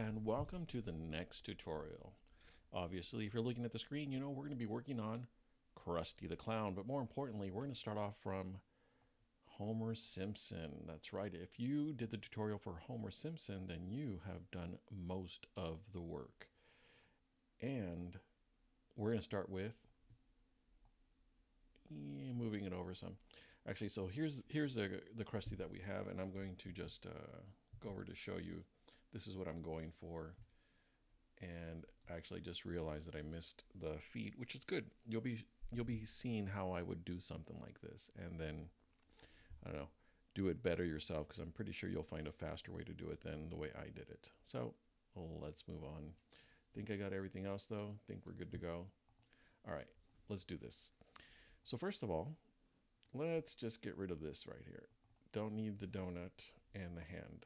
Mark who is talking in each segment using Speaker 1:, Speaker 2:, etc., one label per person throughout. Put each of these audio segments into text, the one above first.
Speaker 1: And welcome to the next tutorial. Obviously, if you're looking at the screen, you know we're going to be working on Krusty the Clown, but more importantly, we're going to start off from Homer Simpson. That's right. If you did the tutorial for Homer Simpson, then you have done most of the work. And we're going to start with moving it over some. Actually, so here's the Krusty that we have, and I'm going to just go over to show you. This is what I'm going for. And I actually just realized that I missed the feet, which is good. You'll be seeing how I would do something like this, and then I don't know, do it better yourself because I'm pretty sure you'll find a faster way to do it than the way I did it. So let's move on. Think I got everything else though. Think we're good to go. All right, let's do this. So first of all, let's just get rid of this right here. Don't need the donut and the hand.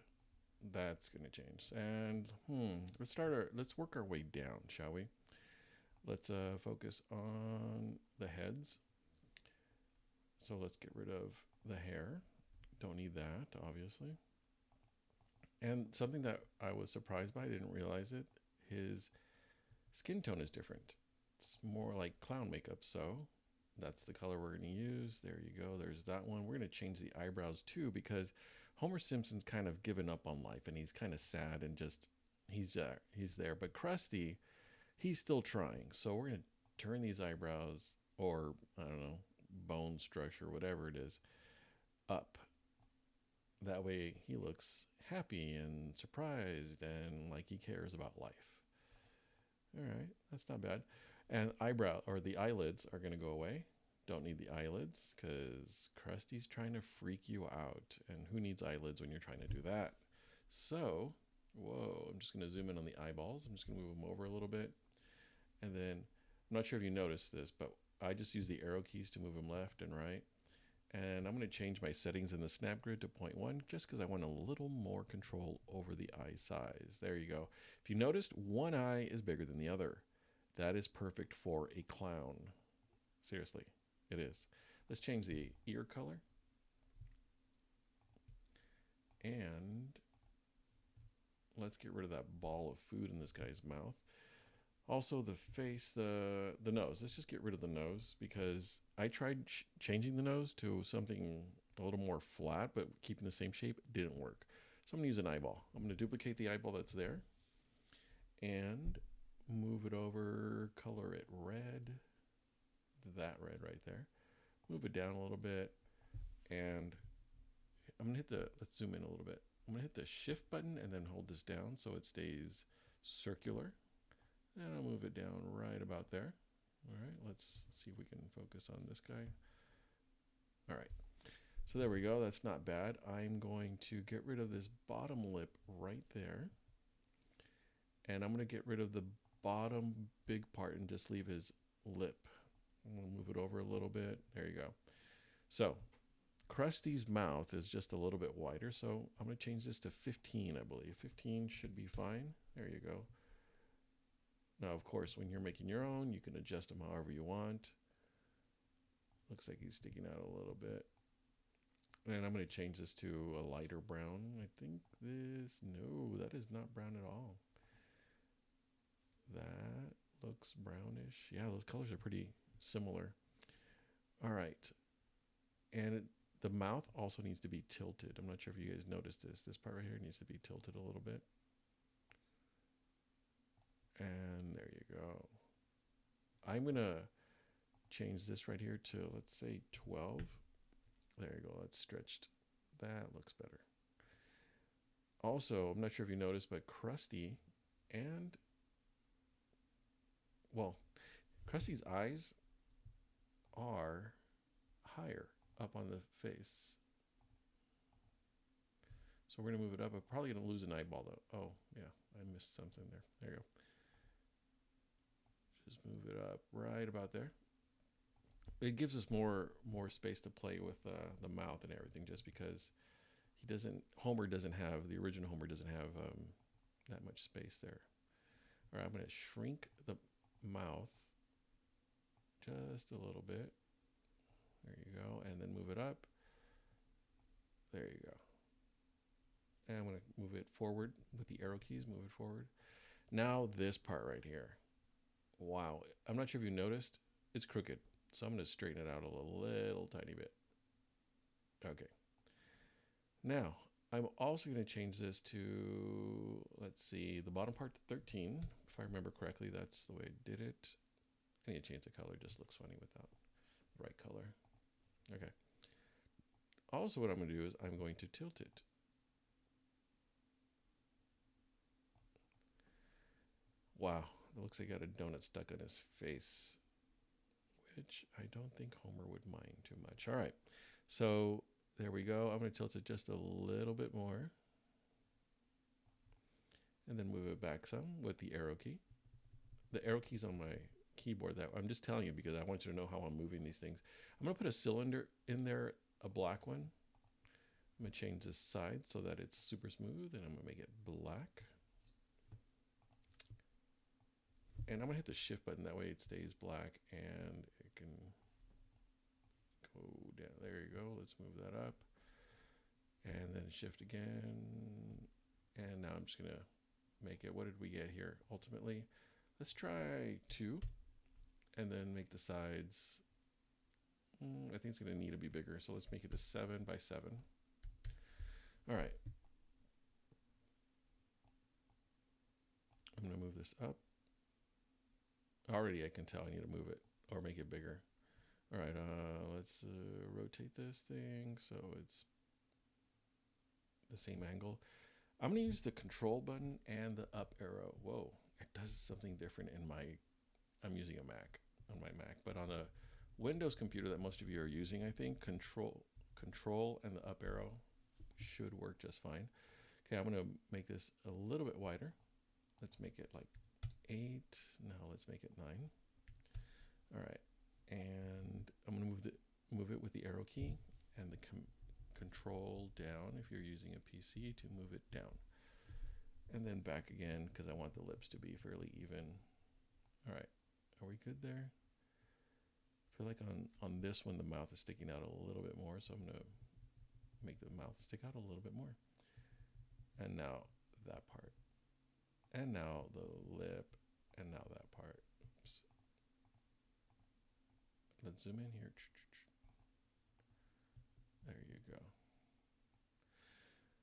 Speaker 1: That's gonna change. And let's work our way down, shall we? Let's focus on the heads. So let's get rid of the hair. Don't need that, obviously. And something that I was surprised by, I didn't realize it, his skin tone is different. It's more like clown makeup, so that's the color we're going to use. There you go. There's that one. We're going to change the eyebrows too because Homer Simpson's kind of given up on life and he's kind of sad and just he's there. But Krusty, he's still trying. So we're going to turn these eyebrows or I don't know, bone structure, whatever it is, up. That way he looks happy and surprised and like he cares about life. All right, that's not bad. And eyebrow or the eyelids are going to go away. Don't need the eyelids because Krusty's trying to freak you out. And who needs eyelids when you're trying to do that? So, whoa, I'm just going to zoom in on the eyeballs. I'm just going to move them over a little bit. And then, I'm not sure if you noticed this, but I just use the arrow keys to move them left and right. And I'm going to change my settings in the snap grid to 0.1 just because I want a little more control over the eye size. There you go. If you noticed, one eye is bigger than the other. That is perfect for a clown. Seriously, it is. Let's change the ear color. And let's get rid of that ball of food in this guy's mouth. Also, the face, the nose. Let's just get rid of the nose because I tried changing the nose to something a little more flat, but keeping the same shape didn't work. So I'm going to use an eyeball. I'm going to duplicate the eyeball that's there and move it over, color it red, that red right there. Move it down a little bit, and I'm gonna hit let's zoom in a little bit. I'm gonna hit the shift button and then hold this down so it stays circular. And I'll move it down right about there. All right, let's see if we can focus on this guy. All right, so there we go, that's not bad. I'm going to get rid of this bottom lip right there. And I'm gonna get rid of the bottom big part and just leave his lip. I'm gonna move it over a little bit. There you go. So Krusty's mouth is just a little bit wider, so I'm gonna change this to 15, I believe. 15 should be fine. There you go. Now, of course, when you're making your own, you can adjust them however you want. Looks like he's sticking out a little bit. And I'm gonna change this to a lighter brown. I think no, that is not brown at all. That looks brownish. Yeah, those colors are pretty similar. All right. And the mouth also needs to be tilted. I'm not sure if you guys noticed this. This part right here needs to be tilted a little bit. And there you go. I'm going to change this right here to, let's say, 12. There you go. That's stretched. That looks better. Also, I'm not sure if you noticed, but Krusty and, well, Krusty's eyes are higher up on the face. So we're going to move it up. I'm probably going to lose an eyeball though. Oh, yeah, I missed something there. There you go. Just move it up right about there. It gives us more space to play with the mouth and everything just because Homer doesn't have, the original Homer doesn't have that much space there. All right, I'm going to shrink the mouth just a little bit. There you go. And then move it up. There you go. And I'm going to move it forward with the arrow keys, move it forward. Now this part right here. Wow. I'm not sure if you noticed, it's crooked. So I'm going to straighten it out a little tiny bit. Okay. Now, I'm also going to change this to, let's see, the bottom part to 13. If I remember correctly, that's the way I did it. I need to change the color. It just looks funny without the right color. Okay. Also, what I'm going to do is I'm going to tilt it. Wow, it looks like he got a donut stuck on his face, which I don't think Homer would mind too much. All right, so there we go. I'm going to tilt it just a little bit more. And then move it back some with the arrow key. The arrow key's on my keyboard. That I'm just telling you because I want you to know how I'm moving these things. I'm going to put a cylinder in there, a black one. I'm going to change this side so that it's super smooth, and I'm going to make it black. And I'm going to hit the shift button. That way it stays black and it can go down. There you go. Let's move that up. And then shift again. And now I'm just going to make it. What did we get here? Ultimately, let's try 2. And then make the sides. I think it's going to need to be bigger. So let's make it a 7 by 7. All right. I'm going to move this up. Already I can tell I need to move it or make it bigger. All right, let's rotate this thing so it's the same angle. I'm going to use the control button and the up arrow. Whoa, it does something different in my, I'm using a Mac, on my Mac, but on a Windows computer that most of you are using, I think, control and the up arrow should work just fine. Okay, I'm going to make this a little bit wider. Let's make it like 8. Now let's make it 9. All right, and I'm going to move it with the arrow key and the control down if you're using a PC to move it down, and then back again because I want the lips to be fairly even. All right, are we good there? I feel like on this one the mouth is sticking out a little bit more, so I'm going to make the mouth stick out a little bit more. And now that part. And now the lip, and now that part. Oops. Let's zoom in here. There you go.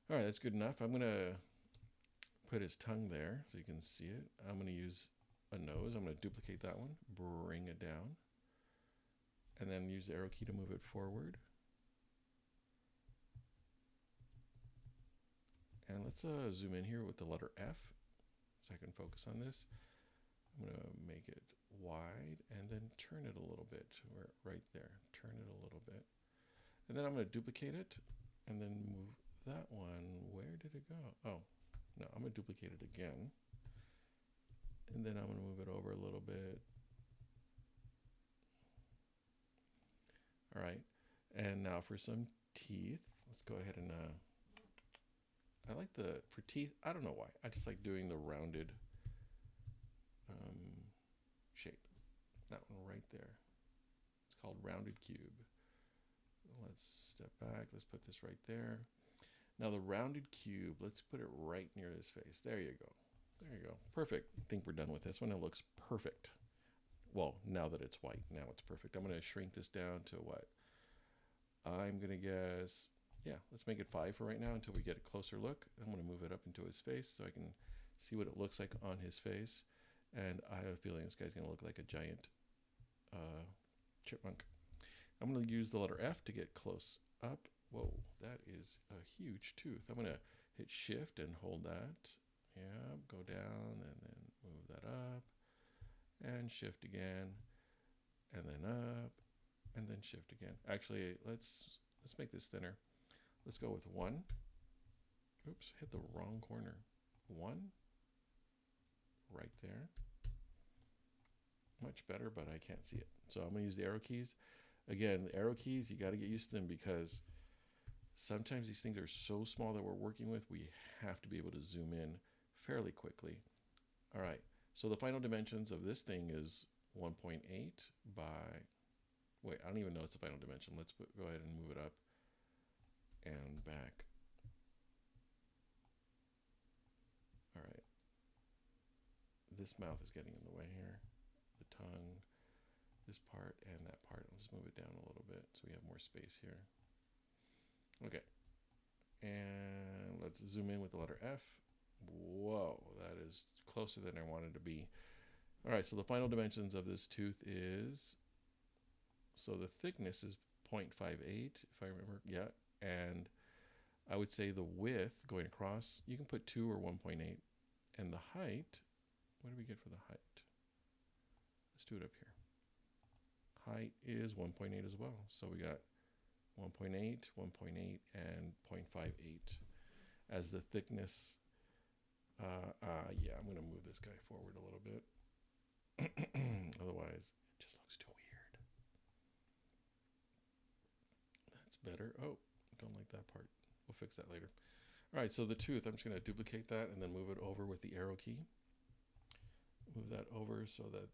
Speaker 1: All right, that's good enough. I'm going to put his tongue there so you can see it. I'm going to use a nose. I'm going to duplicate that one, bring it down, and then use the arrow key to move it forward. And let's zoom in here with the letter F. So I can focus on this. I'm going to make it wide and then turn it a little bit. Right there. Turn it a little bit. And then I'm going to duplicate it and then move that one. Where did it go? Oh, no, I'm going to duplicate it again. And then I'm going to move it over a little bit. All right. And now for some teeth. Let's go ahead and I like for teeth, I don't know why. I just like doing the rounded shape. That one right there. It's called rounded cube. Let's step back. Let's put this right there. Now the rounded cube, let's put it right near his face. There you go. There you go. Perfect. I think we're done with this one. It looks perfect. Well, now that it's white, now it's perfect. I'm going to shrink this down to what? I'm going to guess... Yeah, let's make it 5 for right now until we get a closer look. I'm going to move it up into his face so I can see what it looks like on his face. And I have a feeling this guy's going to look like a giant chipmunk. I'm going to use the letter F to get close up. Whoa, that is a huge tooth. I'm going to hit shift and hold that. Yeah, go down and then move that up. And shift again. And then up. And then shift again. Actually, let's make this thinner. Let's go with 1. Oops, hit the wrong corner. 1. Right there. Much better, but I can't see it. So I'm going to use the arrow keys. Again, the arrow keys, you got to get used to them because sometimes these things are so small that we're working with, we have to be able to zoom in fairly quickly. All right, so the final dimensions of this thing is 1.8 by... Wait, I don't even know it's the final dimension. Let's go ahead and move it up and back. this mouth is getting in the way here. The tongue, this part, and that part. Let's move it down a little bit so we have more space here. Okay. And let's zoom in with the letter F. Whoa, that is closer than I wanted to be. All right, so the final dimensions of this tooth is, so the thickness is 0.58, if I remember, yeah. And I would say the width going across, you can put 2 or 1.8. And the height, what do we get for the height? Let's do it up here. Height is 1.8 as well. So we got 1.8, 1.8, and 0.58 as the thickness. Yeah, I'm going to move this guy forward a little bit. Otherwise, it just looks too weird. That's better. Oh, don't like that part. We'll fix that later. All right, so the tooth, I'm just going to duplicate that and then move it over with the arrow key. Move that over so that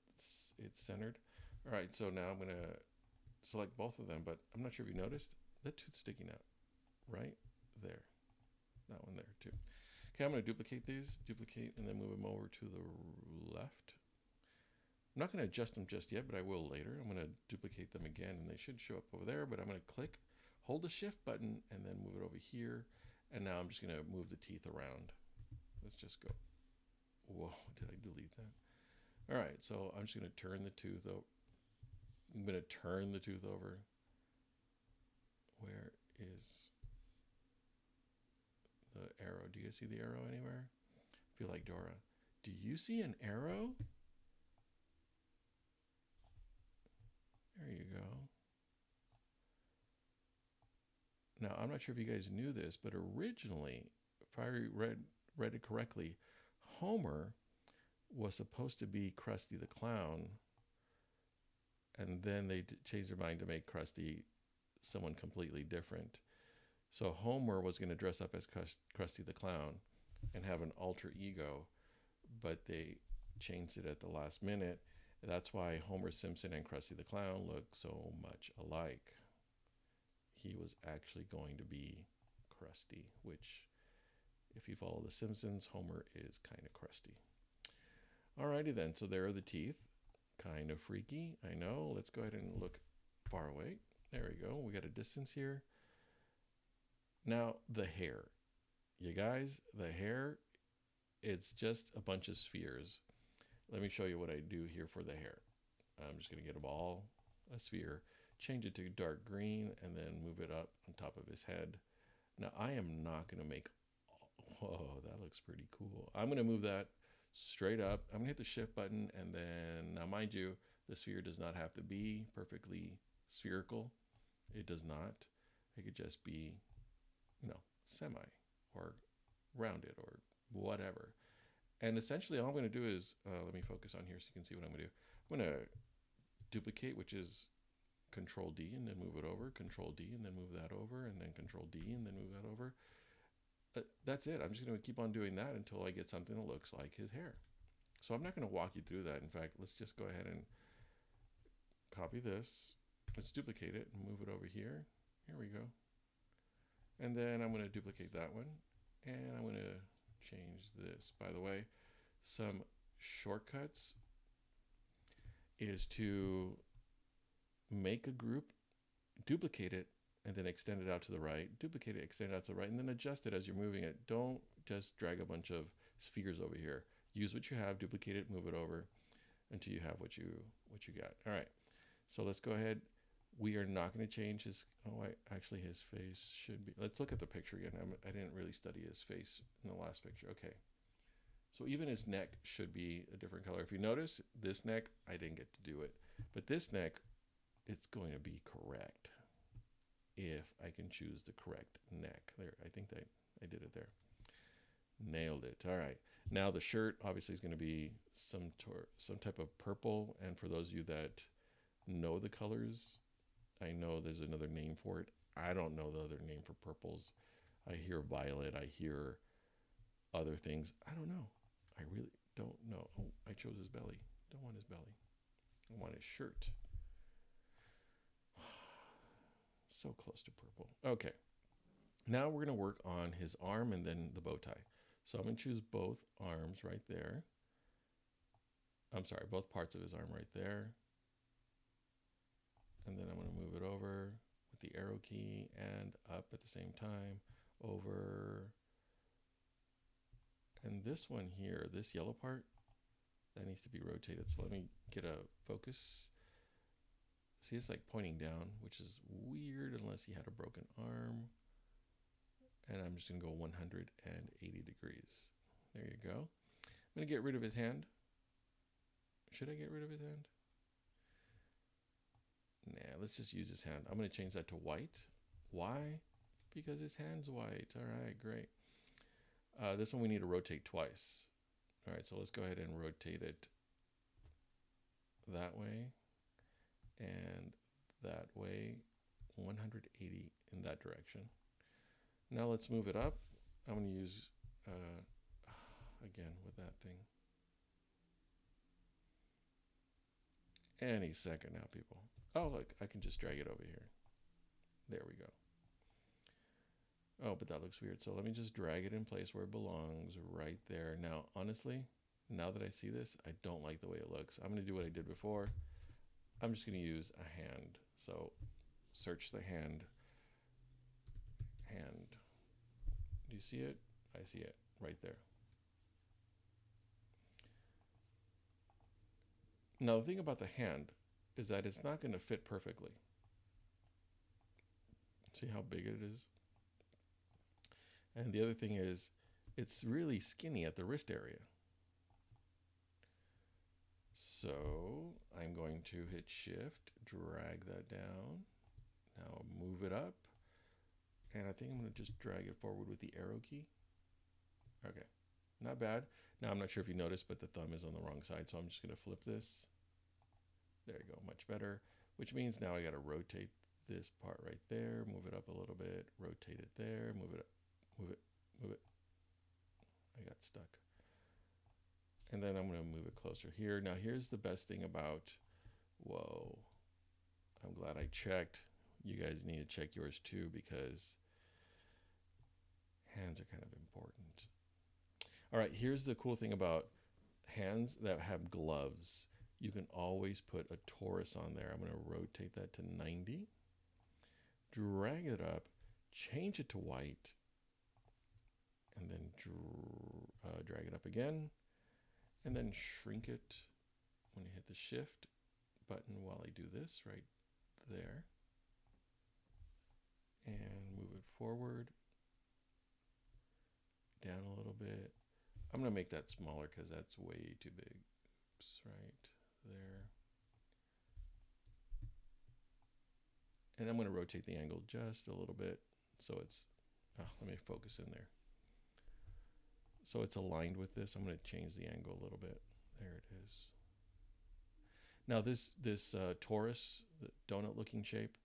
Speaker 1: it's centered. All right, so now I'm going to select both of them, but I'm not sure if you noticed, that tooth's sticking out right there. That one there too. Okay, I'm going to duplicate these, and then move them over to the left. I'm not going to adjust them just yet, but I will later. I'm going to duplicate them again, and they should show up over there, but I'm going to click, hold the shift button, and then move it over here. And now I'm just going to move the teeth around. Let's just go. Whoa, did I delete that? All right, so I'm just going to turn the tooth over. I'm going to turn the tooth over. Where is the arrow? Do you guys see the arrow anywhere? I feel like Dora. Do you see an arrow? There you go. Now, I'm not sure if you guys knew this, but originally, if I read it correctly, Homer was supposed to be Krusty the Clown, and then they changed their mind to make Krusty someone completely different. So Homer was going to dress up as Krusty the Clown and have an alter ego, but they changed it at the last minute. That's why Homer Simpson and Krusty the Clown look so much alike. He was actually going to be Krusty, which, if you follow The Simpsons, Homer is kind of crusty. Alrighty then, so there are the teeth. Kind of freaky, I know. Let's go ahead and look far away. There we go. We got a distance here. Now, the hair. You guys, the hair, it's just a bunch of spheres. Let me show you what I do here for the hair. I'm just going to get a ball, a sphere, change it to dark green, and then move it up on top of his head. Now, I am not going to make, whoa, that looks pretty cool. I'm going to move that straight up. I'm going to hit the shift button, and then, now mind you, the sphere does not have to be perfectly spherical. It does not. It could just be, semi or rounded or whatever. And essentially all I'm going to do is, let me focus on here so you can see what I'm going to do. I'm going to duplicate, which is Control D, and then move it over, Control D, and then move that over, and then Control D, and then move that over. That's it. I'm just going to keep on doing that until I get something that looks like his hair. So I'm not going to walk you through that. In fact, let's just go ahead and copy this. Let's duplicate it and move it over here. Here we go. And then I'm going to duplicate that one. And I'm going to change this. By the way, some shortcuts is to make a group, duplicate it, and then extend it out to the right, duplicate it, extend it out to the right, and then adjust it as you're moving it. Don't just drag a bunch of spheres over here. Use what you have, duplicate it, move it over until you have what you got. All right, so let's go ahead. We are not going to change his, actually his face should be, let's look at the picture again. I didn't really study his face in the last picture. Okay, so even his neck should be a different color. If you notice, this neck, I didn't get to do it, but this neck, it's going to be correct. If I can choose the correct neck. There, I think that I did it there. Nailed it. All right. Now the shirt obviously is going to be some type of purple. And for those of you that know the colors, I know there's another name for it. I don't know the other name for purples. I hear violet. I hear other things. I don't know. I really don't know. Oh, I chose his belly. Don't want his belly. I want his shirt. So close to purple. Okay. Now we're going to work on his arm and then the bow tie. So I'm going to choose both arms right there. I'm sorry, both parts of his arm right there. And then I'm going to move it over with the arrow key and up at the same time, over. And this one here, this yellow part, that needs to be rotated. So let me get a focus. See, it's like pointing down, which is weird unless he had a broken arm. And I'm just going to go 180 degrees. There you go. I'm going to get rid of his hand. Should I get rid of his hand? Nah, let's just use his hand. I'm going to change that to white. Why? Because his hand's white. All right, great. This one we need to rotate twice. All right, so let's go ahead and rotate it that way and that way, 180 in that direction. Now let's move it up. I'm going to use, again, with that thing. Any second now, people. Oh, look, I can just drag it over here. There we go. Oh, but that looks weird. So let me just drag it in place where it belongs, right there. Now, honestly, now that I see this, I don't like the way it looks. I'm going to do what I did before. I'm just going to use a hand. So search the hand. Hand. Do you see it? I see it right there. Now, the thing about the hand is that it's not going to fit perfectly. See how big it is? And the other thing is, it's really skinny at the wrist area. So I'm going to hit shift, drag that down. Now move it up. And I think I'm going to just drag it forward with the arrow key. Okay, not bad. Now I'm not sure if you noticed, but the thumb is on the wrong side. So I'm just going to flip this. There you go, much better. Which means now I got to rotate this part right there, move it up a little bit, rotate it there, move it up, move it, move it. I got stuck. And then I'm going to move it closer here. Now here's the best thing about, whoa, I'm glad I checked. You guys need to check yours too, because hands are kind of important. All right, here's the cool thing about hands that have gloves. You can always put a torus on there. I'm going to rotate that to 90, drag it up, change it to white, and then drag it up again, and then shrink it when you hit the shift button while I do this right there, and move it forward, down a little bit. I'm going to make that smaller because that's way too big. Oops, right there. And I'm going to rotate the angle just a little bit so it's, let me focus in there. So it's aligned with this. I'm going to change the angle a little bit. There it is. Now this torus, the donut looking shape,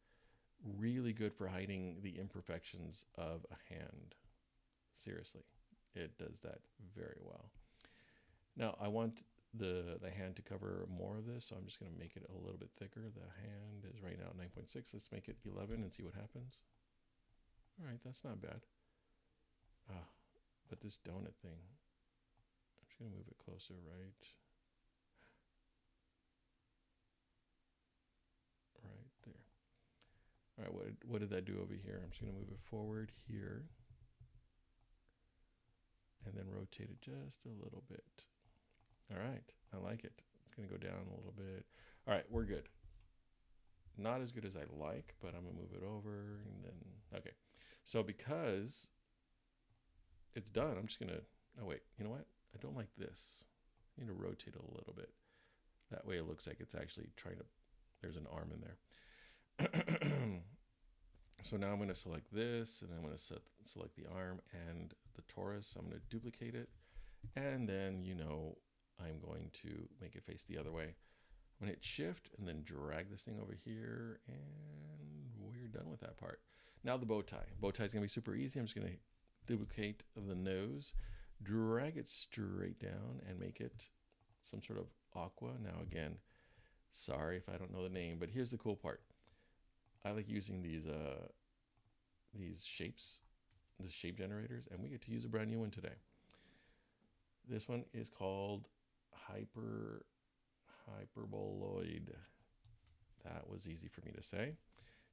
Speaker 1: really good for hiding the imperfections of a hand. Seriously, it does that very well. Now I want the hand to cover more of this, so I'm just going to make it a little bit thicker. The hand is right now at 9.6. Let's make it 11 and see what happens. All right, that's not bad. But this donut thing, I'm just going to move it closer, right there. All right, what did that do over here? I'm just going to move it forward here and then rotate it just a little bit. All right, I like it. It's going to go down a little bit. All right, we're good. Not as good as I like, but I'm going to move it over and then, okay. So because it's done, I'm just going to, oh wait, you know what? I don't like this. I need to rotate it a little bit. That way it looks like it's actually trying to, there's an arm in there. So now I'm going to select this, and then I'm going to select the arm and the torus. I'm going to duplicate it, and then, you know, I'm going to make it face the other way. I'm going to hit shift and then drag this thing over here, and we're done with that part. Now the bow tie. Bow tie is going to be super easy. I'm just going to duplicate the nose, drag it straight down, and make it some sort of aqua. Now again, sorry if I don't know the name, but here's the cool part. I like using these shapes, the shape generators, and we get to use a brand new one today. This one is called Hyper hyperboloid. That was easy for me to say.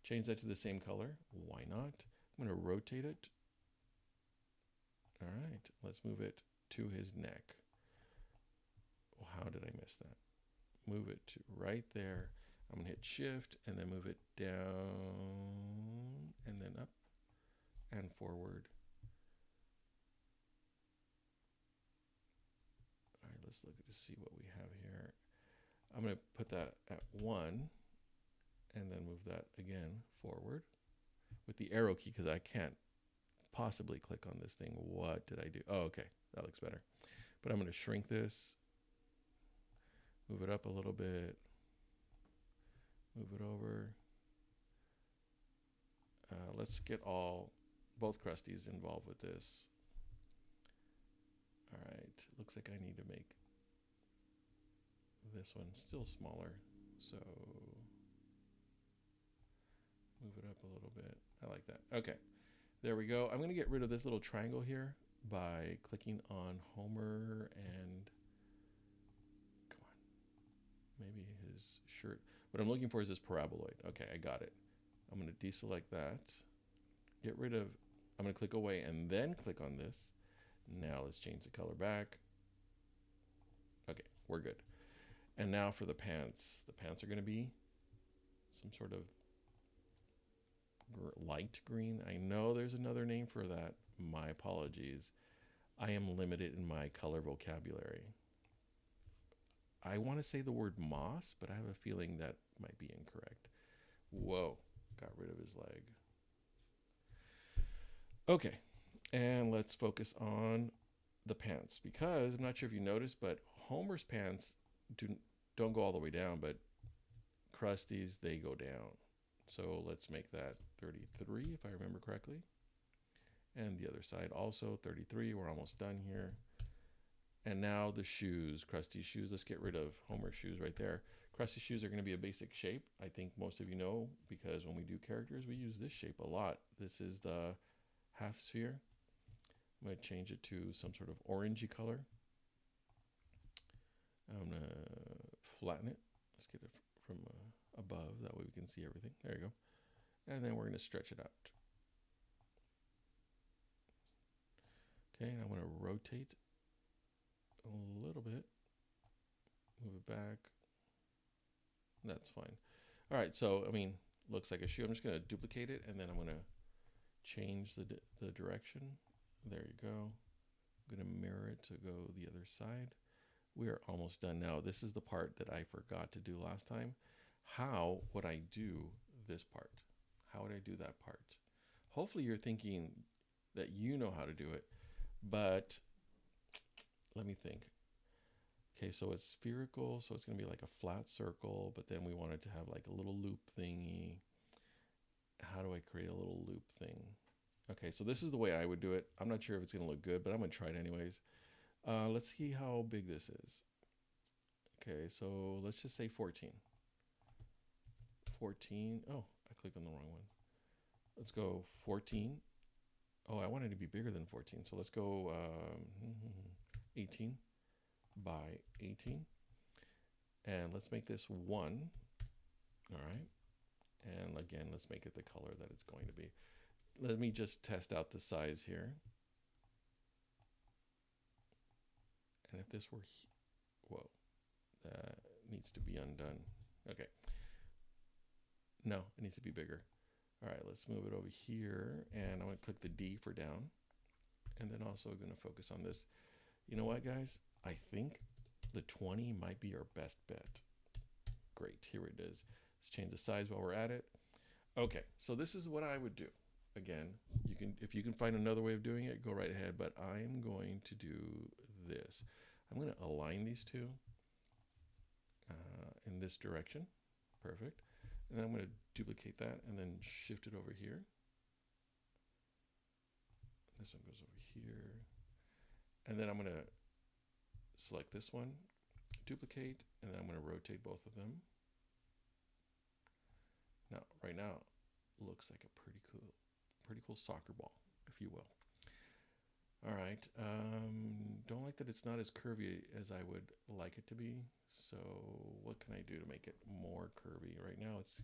Speaker 1: Change that to the same color. Why not? I'm going to rotate it. All right, let's move it to his neck. Well, how did I miss that? Move it to right there. I'm going to hit shift and then move it down and then up and forward. All right, let's look to see what we have here. I'm going to put that at 1 and then move that again forward with the arrow key because I can't possibly click on this thing. What did I do? Oh, okay, that looks better. But I'm going to shrink this, move it up a little bit, move it over. Let's get both Krusties involved with this. All right, looks like I need to make this one still smaller. So move it up a little bit. I like that. Okay, there we go. I'm going to get rid of this little triangle here by clicking on Homer and, come on, maybe his shirt. What I'm looking for is this paraboloid. Okay, I got it. I'm going to deselect that. Get rid of, I'm going to click away and then click on this. Now let's change the color back. Okay, we're good. And now for the pants. The pants are going to be some sort of light green. I know there's another name for that. My apologies. I am limited in my color vocabulary. I want to say the word moss, but I have a feeling that might be incorrect. Whoa, got rid of his leg. Okay, and let's focus on the pants because I'm not sure if you noticed, but Homer's pants don't go all the way down, but Krusty's, they go down. So let's make that 33 if I remember correctly. And the other side also 33. We're almost done here. And now the shoes, Krusty's shoes. Let's get rid of Homer's shoes right there. Krusty's shoes are going to be a basic shape. I think most of you know because when we do characters, we use this shape a lot. This is the half sphere. I'm going to change it to some sort of orangey color. I'm going to flatten it. Let's get it from above. That way we can see everything. There you go. And then we're going to stretch it out. Okay, and I'm going to rotate a little bit. Move it back. That's fine. All right, so, I mean, looks like a shoe. I'm just going to duplicate it, and then I'm going to change the direction. There you go. I'm going to mirror it to go the other side. We are almost done now. This is the part that I forgot to do last time. How would I do this part? How would I do that part? Hopefully you're thinking that you know how to do it, but let me think. Okay, so it's spherical, so it's going to be like a flat circle, but then we want it to have like a little loop thingy. How do I create a little loop thing? Okay, so this is the way I would do it. I'm not sure if it's going to look good, but I'm going to try it anyways. Let's see how big this is. Okay, so let's just say 14. 14. Oh, I clicked on the wrong one. Let's go 14. Oh, I want it to be bigger than 14. So let's go 18 by 18. And let's make this 1. All right. And again, let's make it the color that it's going to be. Let me just test out the size here. And if this were, whoa, that needs to be undone. Okay. No, it needs to be bigger. All right, let's move it over here. And I'm going to click the D for down. And then also going to focus on this. You know what, guys? I think the 20 might be our best bet. Great, here it is. Let's change the size while we're at it. Okay, so this is what I would do. Again, you can, if you can find another way of doing it, go right ahead. But I'm going to do this. I'm going to align these two in this direction. Perfect. And then I'm going to duplicate that and then shift it over here. This one goes over here. And then I'm going to select this one, duplicate, and then I'm going to rotate both of them. Now, right now, looks like a pretty cool soccer ball, if you will. All right. Don't like that it's not as curvy as I would like it to be. So what can I do to make it more curvy? Right now it's,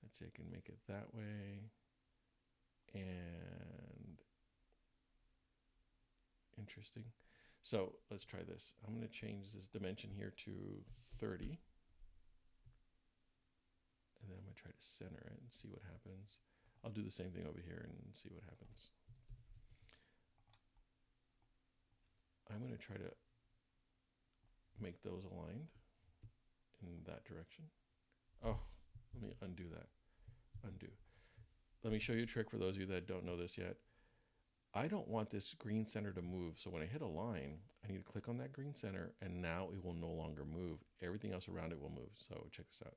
Speaker 1: let's see, I can make it that way. And interesting. So let's try this. I'm going to change this dimension here to 30. And then I'm going to try to center it and see what happens. I'll do the same thing over here and see what happens. I'm going to try to make those aligned in that direction. Oh, let me undo that. Undo. Let me show you a trick for those of you that don't know this yet. I don't want this green center to move. So when I hit a line, I need to click on that green center and now it will no longer move. Everything else around it will move. So check this out.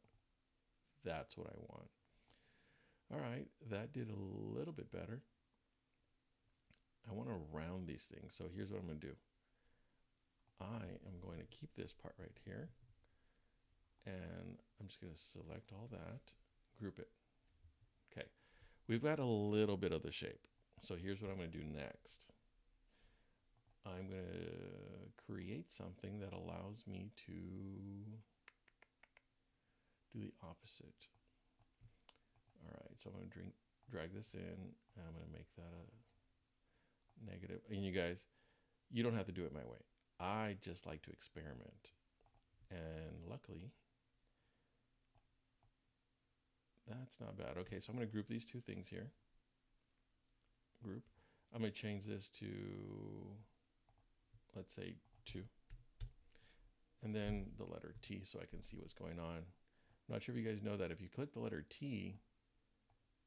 Speaker 1: That's what I want. All right, that did a little bit better. I want to round these things. So here's what I'm going to do. I am going to keep this part right here. And I'm just going to select all that, group it. Okay, we've got a little bit of the shape. So here's what I'm going to do next. I'm going to create something that allows me to do the opposite. All right, so I'm going to drag this in, and I'm going to make that a negative. And you guys, you don't have to do it my way. I just like to experiment. And luckily, that's not bad. Okay, so I'm going to group these two things here. Group. I'm going to change this to, let's say, 2. And then the letter T so I can see what's going on. I'm not sure if you guys know that if you click the letter T,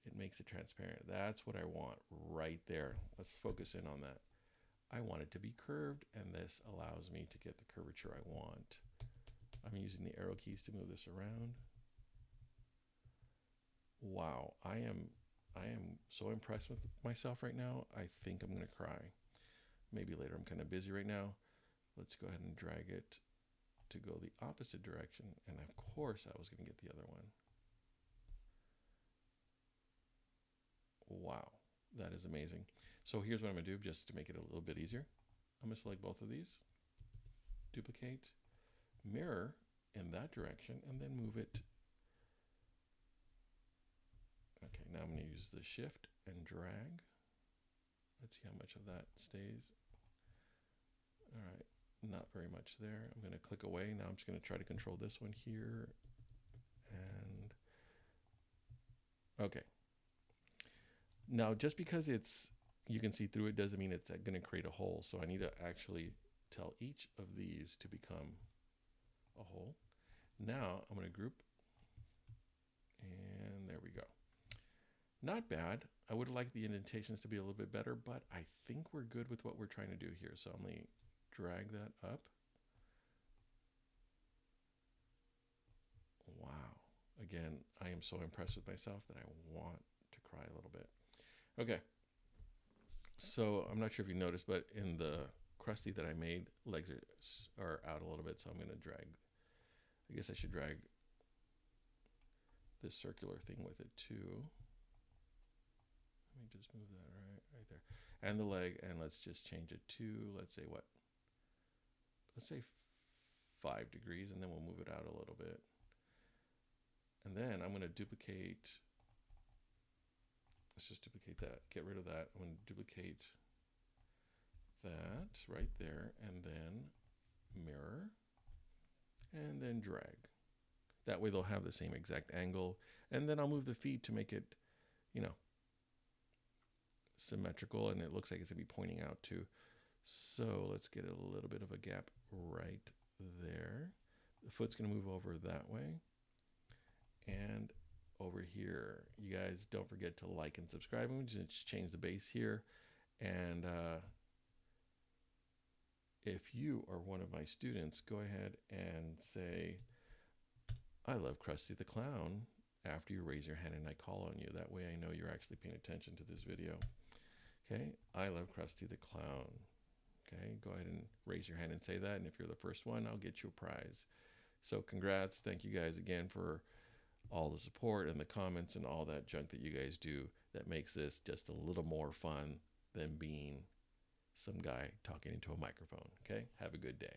Speaker 1: it makes it transparent. That's what I want right there. Let's focus in on that. I want it to be curved, and this allows me to get the curvature I want. I'm using the arrow keys to move this around. Wow, I am so impressed with myself right now. I think I'm gonna cry. Maybe later. I'm kind of busy right now. Let's go ahead and drag it to go the opposite direction. And of course I was gonna get the other one. Wow, that is amazing. So here's what I'm gonna do just to make it a little bit easier. I'm gonna select both of these, duplicate, mirror in that direction, and then move it. Okay, now I'm gonna use the shift and drag. Let's see how much of that stays. All right, not very much there. I'm gonna click away. Now I'm just gonna try to control this one here. And okay. Now, just because you can see through it doesn't mean it's going to create a hole. So I need to actually tell each of these to become a hole. Now I'm going to group, and there we go. Not bad. I would like the indentations to be a little bit better, but I think we're good with what we're trying to do here. So I'm going to drag that up. Wow. Again, I am so impressed with myself that I want to cry a little bit. Okay, so I'm not sure if you noticed, but in the Krusty that I made, legs are out a little bit, so I'm going to drag. I guess I should drag this circular thing with it too. Let me just move that right there. And the leg, and let's just change it to, let's say what? Let's say 5 degrees, and then we'll move it out a little bit. And then I'm going to duplicate. Let's just duplicate that, get rid of that. I'm going to duplicate that right there, and then mirror, and then drag. That way they'll have the same exact angle. And then I'll move the feet to make it, symmetrical, and it looks like it's going to be pointing out too. So let's get a little bit of a gap right there. The foot's going to move over that way. And over here, you guys don't forget to like and subscribe. I'm going to just change the base here. And if you are one of my students, go ahead and say, I love Krusty the Clown after you raise your hand and I call on you. That way I know you're actually paying attention to this video. Okay, I love Krusty the Clown. Okay, go ahead and raise your hand and say that. And if you're the first one, I'll get you a prize. So congrats. Thank you guys again for all the support and the comments and all that junk that you guys do that makes this just a little more fun than being some guy talking into a microphone. Okay? Have a good day.